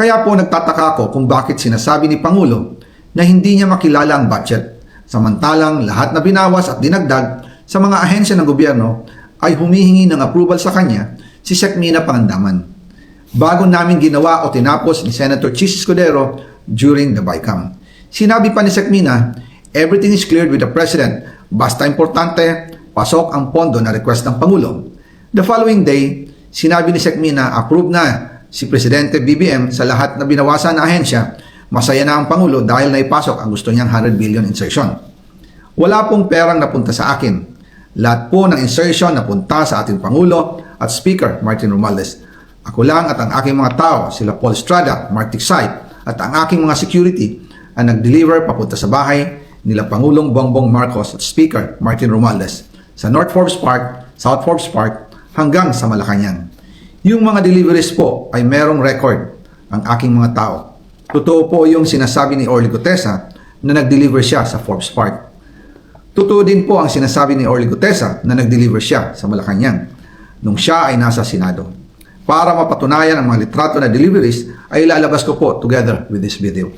Kaya po nagtataka ako kung bakit sinasabi ni Pangulo na hindi niya makilala ang budget, samantalang lahat na binawas at dinagdag sa mga ahensya ng gobyerno ay humihingi ng approval sa kanya si Sec. Mina Pangandaman. Bago namin ginawa o tinapos ni Senator Chis Escudero during the BICAM. Sinabi pa ni Sec. Mina, everything is cleared with the President, basta importante, pasok ang pondo na request ng Pangulo. The following day, sinabi ni Sec. Mina, approve na si Presidente BBM sa lahat na binawasan na ahensya. Masaya na ang Pangulo dahil naipasok ang gusto niyang 100 billion insertion. Wala pong perang napunta sa akin. Lahat po ng insertion napunta sa ating Pangulo at Speaker Martin Romualdez. Ako lang at ang aking mga tao, sila Paul Estrada, Mark Ticsay, at ang aking mga security ang nag-deliver papunta sa bahay nila Pangulong Bongbong Marcos at Speaker Martin Romualdez sa North Forbes Park, South Forbes Park hanggang sa Malacanang. Yung mga deliveries po ay merong record ang aking mga tao. Totoo po yung sinasabi ni Orly Gutesa na nag-deliver siya sa Forbes Park. Totoo din po ang sinasabi ni Orly Gutesa na nag-deliver siya sa Malacanang nung siya ay nasa Senado. Para mapatunayan ang mga litrato na deliveries ay ilalabas ko po together with this video.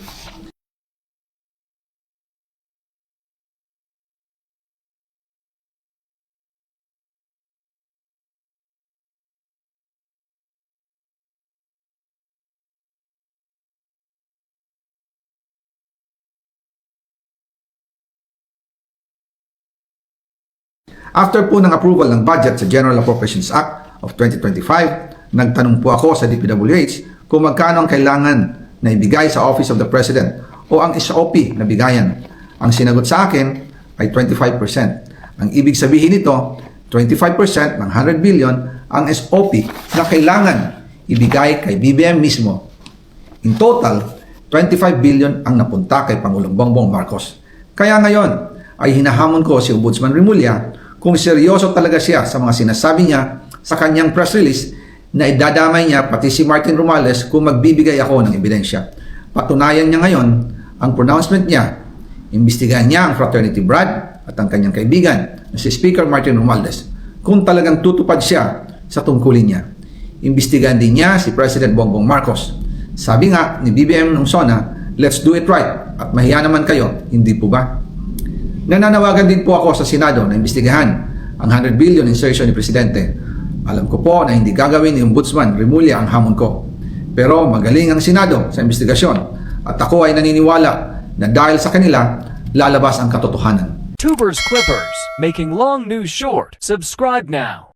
After po ng approval ng budget sa General Appropriations Act of 2025, nagtanong po ako sa DPWH kung magkano ang kailangan na ibigay sa Office of the President o ang SOP na bigayan. Ang sinagot sa akin ay 25%. Ang ibig sabihin nito, 25% ng 100 billion ang SOP na kailangan ibigay kay BBM mismo. In total, 25 billion ang napunta kay Pangulong Bongbong Marcos. Kaya ngayon ay hinahamon ko si Ombudsman Remulla kung seryoso talaga siya sa mga sinasabi niya sa kanyang press release na idadamay niya pati si Martin Romualdez kung magbibigay ako ng ebidensya. Patunayan niya ngayon ang pronouncement niya. Imbestigahan niya ang fraternity Brad at ang kanyang kaibigan na si Speaker Martin Romualdez kung talagang tutupad siya sa tungkulin niya. Imbestigahan din niya si President Bongbong Marcos. Sabi nga ni BBM nung SONA, let's do it right at mahiya naman kayo, hindi po ba? Nananawagan din po ako sa Senado na imbestigahan ang 100 billion insertion ni Presidente. Alam ko po na hindi gagawin ni Ombudsman Remulla ang hamon ko. Pero magaling ang Senado sa investigasyon at ako ay naniniwala na dahil sa kanila, lalabas ang katotohanan. Tubers Clippers, making long news short. Subscribe now.